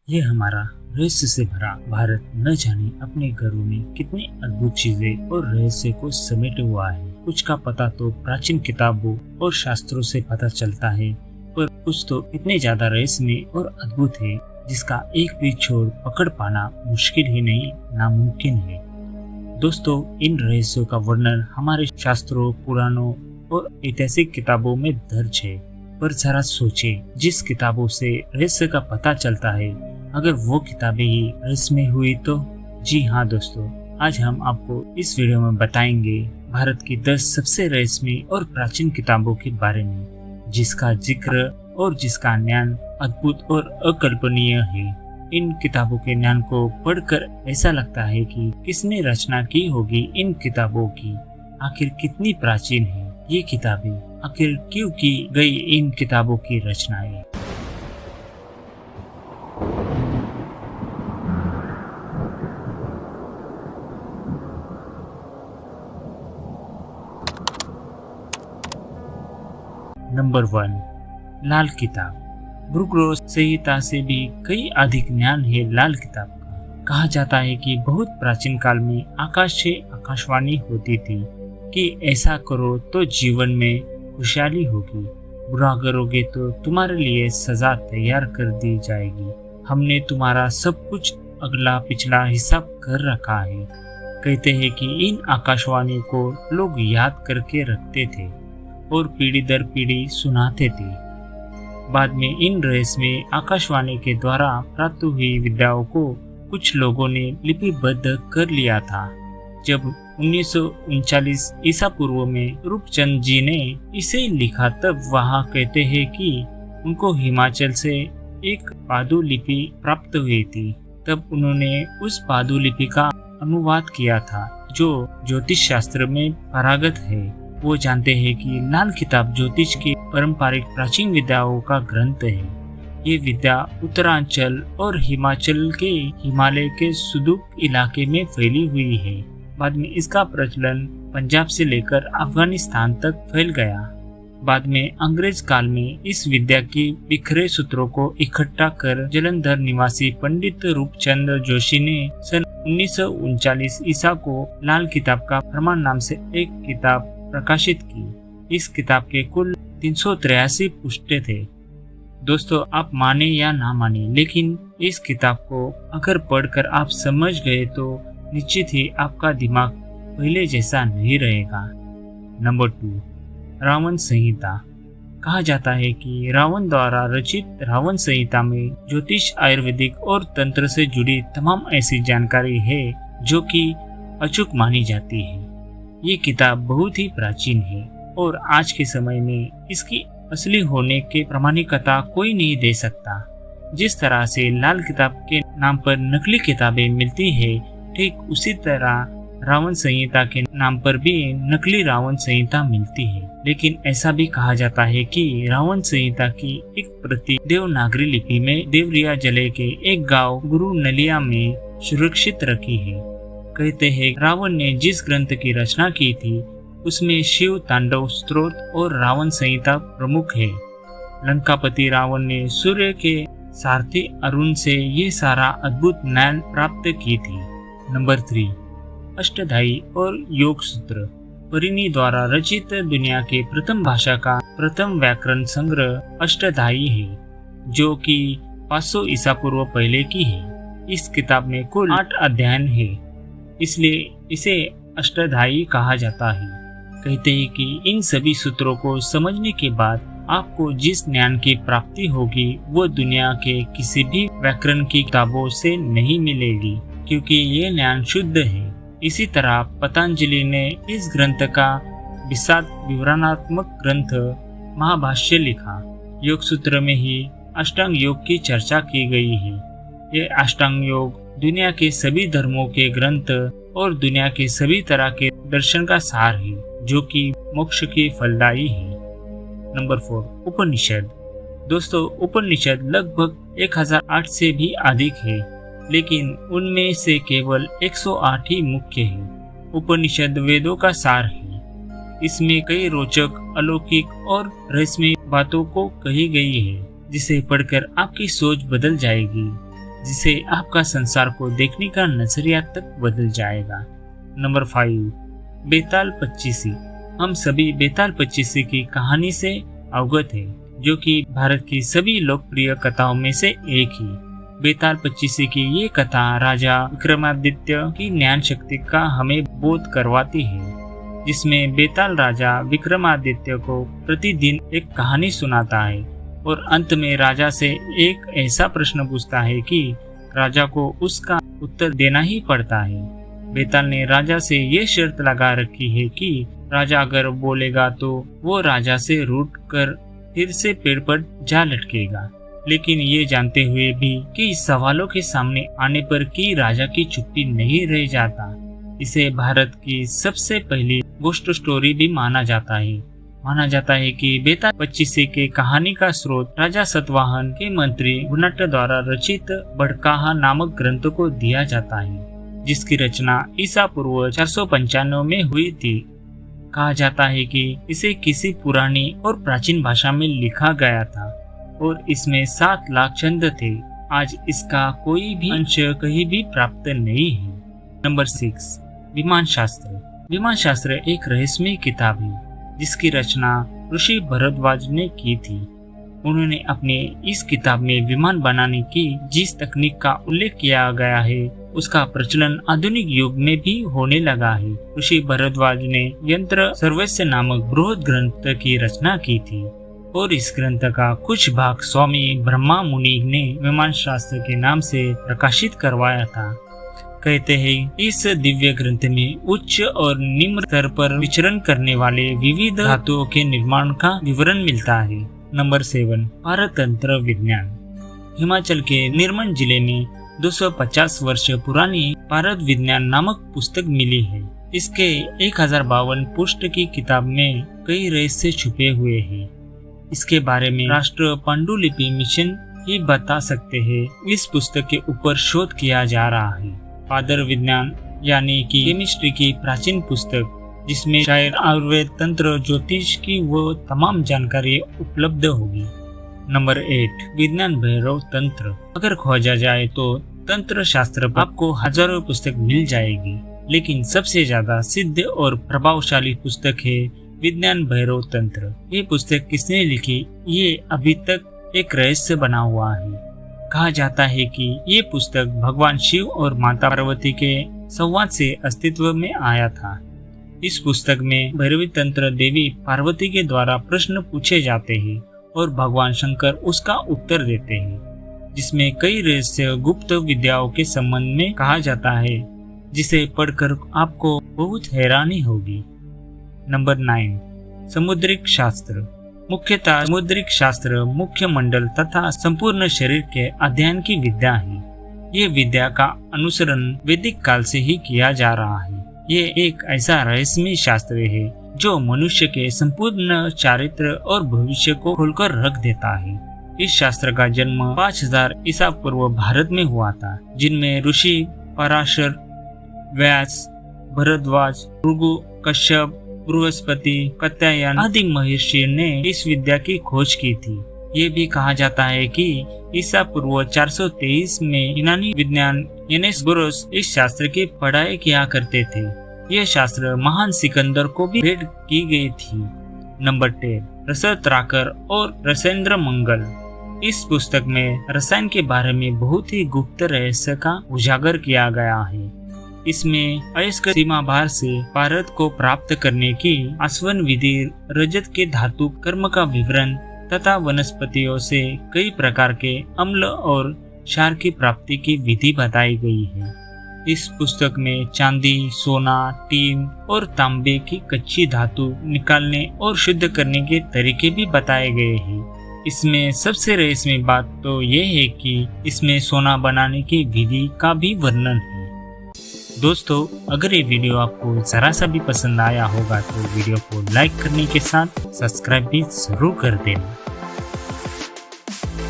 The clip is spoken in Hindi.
ये हमारा रहस्य से भरा भारत न जाने अपने घरों में कितनी अद्भुत चीजें और रहस्य को समेटे हुआ है। कुछ का पता तो प्राचीन किताबों और शास्त्रों से पता चलता है, पर कुछ तो इतने ज्यादा रहस्यमय और अद्भुत है जिसका एक भी छोर पकड़ पाना मुश्किल ही नहीं नामुमकिन है। दोस्तों, इन रहस्यों का वर्णन हमारे शास्त्रों, पुराणों और ऐतिहासिक किताबों में दर्ज है। पर जरा सोचें, जिस किताबों से रहस्य का पता चलता है, अगर वो किताबें ही रहस्यमय हुई तो? जी हाँ दोस्तों, आज हम आपको इस वीडियो में बताएंगे भारत की 10 सबसे रहस्यमय और प्राचीन किताबों के बारे में, जिसका जिक्र और जिसका ज्ञान अद्भुत और अकल्पनीय है। इन किताबों के ज्ञान को पढ़कर ऐसा लगता है कि किसने रचना की होगी इन किताबों की, आखिर कितनी प्राचीन है ये किताबें, आखिर क्यों की गई इन किताबों की रचनाएं। नंबर 1, लाल किताब। भूगोल संहिता से भी कई अधिक ज्ञान है लाल किताब का। कहा जाता है कि बहुत प्राचीन काल में आकाश से आकाशवाणी होती थी कि ऐसा करो तो जीवन में खुशहाली होगी, बुरा करोगे तो तुम्हारे लिए सजा तैयार कर दी जाएगी। हमने तुम्हारा सब कुछ अगला पिछला हिसाब कर रखा है। कहते हैं कि इन आकाशवाणी को लोग याद करके रखते थे और पीढ़ी दर पीढ़ी सुनाते थे। बाद में इन रहस्यमय आकाशवाणी के द्वारा प्राप्त हुई विद्याओं को कुछ लोगों ने लिपिबद्ध कर लिया था। जब 1939 ईसा पूर्व में रूपचंद जी ने इसे लिखा, तब वहाँ कहते हैं कि उनको हिमाचल से एक पादुलिपि प्राप्त हुई थी। तब उन्होंने उस पादुलिपि का अनुवाद किया था, जो ज्योतिष शास्त्र में पारंगत है। वो जानते हैं कि लाल किताब ज्योतिष की पारंपरिक प्राचीन विद्याओं का ग्रंथ है। ये विद्या उत्तरांचल और हिमाचल के हिमालय के सुदूर इलाके में फैली हुई है। बाद में इसका प्रचलन पंजाब से लेकर अफगानिस्तान तक फैल गया। बाद में अंग्रेज काल में इस विद्या की बिखरे सूत्रों को इकट्ठा कर जालंधर निवासी पंडित रूपचंद जोशी ने सन 1939 ईसा को लाल किताब का प्रमाण नाम से एक किताब प्रकाशित की। इस किताब के कुल 383 पृष्ठ थे। दोस्तों, आप माने या ना माने, लेकिन इस किताब को अगर पढ़कर आप समझ गए तो निश्चित ही आपका दिमाग पहले जैसा नहीं रहेगा। नंबर 2, रावण संहिता। कहा जाता है कि रावण द्वारा रचित रावण संहिता में ज्योतिष, आयुर्वेदिक और तंत्र से जुड़ी तमाम ऐसी जानकारी है जो कि अचूक मानी जाती है। ये किताब बहुत ही प्राचीन है और आज के समय में इसकी असली होने के प्रमाणिकता कोई नहीं दे सकता। जिस तरह से लाल किताब के नाम पर नकली किताबें मिलती है, ठीक उसी तरह रावण संहिता के नाम पर भी नकली रावण संहिता मिलती है। लेकिन ऐसा भी कहा जाता है कि रावण संहिता की एक प्रति देवनागरी लिपि में देवरिया जिले के एक गांव गुरु नलिया में सुरक्षित रखी है। कहते हैं रावण ने जिस ग्रंथ की रचना की थी उसमें शिव तांडव स्तोत्र और रावण संहिता प्रमुख है। लंकापति रावण ने सूर्य के सारथी अरुण से ये सारा अद्भुत ज्ञान प्राप्त की थी। नंबर 3, अष्टधाई और योग सूत्र। परिणी द्वारा रचित दुनिया के प्रथम भाषा का प्रथम व्याकरण संग्रह अष्टधाई है, जो कि 500 ईसा पूर्व पहले की है। इस किताब में कुल 8 अध्याय है, इसलिए इसे अष्टधाई कहा जाता है। कहते हैं कि इन सभी सूत्रों को समझने के बाद आपको जिस ज्ञान की प्राप्ति होगी वो दुनिया के किसी भी व्याकरण की किताबों से नहीं मिलेगी, क्योंकि ये ज्ञान शुद्ध है। इसी तरह पतंजलि ने इस ग्रंथ का विशद विवरणात्मक ग्रंथ महाभाष्य लिखा। योग सूत्र में ही अष्टांग योग की चर्चा की गई है। ये अष्टांग योग दुनिया के सभी धर्मों के ग्रंथ और दुनिया के सभी तरह के दर्शन का सार है, जो कि मोक्ष की फलदायी है। नंबर 4, उपनिषद। दोस्तों, उपनिषद लगभग 1008 से भी अधिक है, लेकिन उनमें से केवल 108 ही मुख्य है। उपनिषद वेदों का सार है। इसमें कई रोचक, अलौकिक और रहस्यमय बातों को कही गई है, जिसे पढ़कर आपकी सोच बदल जाएगी। जिससे आपका संसार को देखने का नजरिया तक बदल जाएगा। नंबर 5, बेताल पच्चीसी। हम सभी बेताल पच्चीसी की कहानी से अवगत है, जो कि भारत की सभी लोकप्रिय कथाओं में से एक ही। बेताल पच्चीसी की ये कथा राजा विक्रमादित्य की ज्ञान शक्ति का हमें बोध करवाती है, जिसमें बेताल राजा विक्रमादित्य को प्रतिदिन एक कहानी सुनाता है और अंत में राजा से एक ऐसा प्रश्न पूछता है कि राजा को उसका उत्तर देना ही पड़ता है। बेताल ने राजा से ये शर्त लगा रखी है कि राजा अगर बोलेगा तो वो राजा से रूठ कर फिर से पेड़ पर जा लटकेगा, लेकिन ये जानते हुए भी कि सवालों के सामने आने पर कि राजा की चुप्पी नहीं रह जाता। इसे भारत की सबसे पहली गोस्ट स्टोरी भी माना जाता है। माना जाता है कि बेताल पच्चीसी के कहानी का स्रोत राजा सतवाहन के मंत्री गुणट द्वारा रचित बड़काहा नामक ग्रंथ को दिया जाता है, जिसकी रचना ईसा पूर्व 495 में हुई थी। कहा जाता है कि इसे किसी पुरानी और प्राचीन भाषा में लिखा गया था और इसमें 7 लाख छंद थे। आज इसका कोई भी अंश कहीं भी प्राप्त नहीं है। नंबर 6, विमान शास्त्र। विमान शास्त्र एक रहस्यमय किताब है, जिसकी रचना ऋषि भरद्वाज ने की थी। उन्होंने अपने इस किताब में विमान बनाने की जिस तकनीक का उल्लेख किया गया है, उसका प्रचलन आधुनिक युग में भी होने लगा है। ऋषि भरद्वाज ने यंत्र सर्वस्व नामक बृहद ग्रंथ की रचना की थी और इस ग्रंथ का कुछ भाग स्वामी ब्रह्मा मुनि ने विमान शास्त्र के नाम से प्रकाशित करवाया था। कहते हैं इस दिव्य ग्रंथ में उच्च और निम्न स्तर पर विचरण करने वाले विविध धातुओं के निर्माण का विवरण मिलता है। नंबर 7, पारतंत्र विज्ञान। हिमाचल के निर्मल जिले में 250 वर्ष पुरानी पारत विज्ञान नामक पुस्तक मिली है। इसके 1052 पृष्ठ की किताब में कई रहस्य छुपे हुए हैं। इसके बारे में राष्ट्र पांडुलिपि मिशन ही बता सकते हैं। इस पुस्तक के ऊपर शोध किया जा रहा है। पादर विज्ञान यानी कि केमिस्ट्री की प्राचीन पुस्तक, जिसमें शायद आयुर्वेद, तंत्र, ज्योतिष की वो तमाम जानकारी उपलब्ध होगी। नंबर 8, विज्ञान भैरव तंत्र। अगर खोजा जाए तो तंत्र शास्त्र पर आपको हजारों पुस्तक मिल जाएगी, लेकिन सबसे ज्यादा सिद्ध और प्रभावशाली पुस्तक है विज्ञान भैरव तंत्र। ये पुस्तक किसने लिखी, ये अभी तक एक रहस्य बना हुआ है। कहा जाता है कि ये पुस्तक भगवान शिव और माता पार्वती के संवाद से अस्तित्व में आया था। इस पुस्तक में भैरवी तंत्र देवी पार्वती के द्वारा प्रश्न पूछे जाते हैं और भगवान शंकर उसका उत्तर देते हैं, जिसमें कई रहस्य गुप्त विद्याओं के संबंध में कहा जाता है, जिसे पढ़कर आपको बहुत हैरानी होगी। नंबर 9, समुद्रिक शास्त्र। मुख्यतः समुद्रिक शास्त्र मुख्य मंडल तथा संपूर्ण शरीर के अध्ययन की विद्या है। ये विद्या का अनुसरण वैदिक काल से ही किया जा रहा है। ये एक ऐसा रहस्यमय शास्त्र है जो मनुष्य के संपूर्ण चारित्र और भविष्य को खोलकर रख देता है। इस शास्त्र का जन्म 5000 ईसा पूर्व भारत में हुआ था, जिनमें ऋषि पराशर, व्यास, भरद्वाज, भृगु, कश्यप, बृहस्पति, कात्यायन आदि महर्षि ने इस विद्या की खोज की थी। ये भी कहा जाता है कि ईसा पूर्व 423 में यूनानी विज्ञान एनेसगोरस इस शास्त्र की पढ़ाई किया करते थे। यह शास्त्र महान सिकंदर को भी भेंट की गई थी। नंबर 10, रसत्राकर और रसेंद्र मंगल। इस पुस्तक में रसायन के बारे में बहुत ही गुप्त रहस्य का उजागर किया गया है। इसमें अयस्क सीमा बाहर से भारत को प्राप्त करने की आसवन विधि, रजत के धातु कर्म का विवरण तथा वनस्पतियों से कई प्रकार के अम्ल और क्षार की प्राप्ति की विधि बताई गई है। इस पुस्तक में चांदी, सोना, टीन और तांबे की कच्ची धातु निकालने और शुद्ध करने के तरीके भी बताए गए हैं। इसमें सबसे रहस्यमय बात तो ये है कि इसमें सोना बनाने की विधि का भी वर्णन है। दोस्तों, अगर ये वीडियो आपको जरा सा भी पसंद आया होगा तो वीडियो को लाइक करने के साथ सब्सक्राइब भी जरूर कर देना।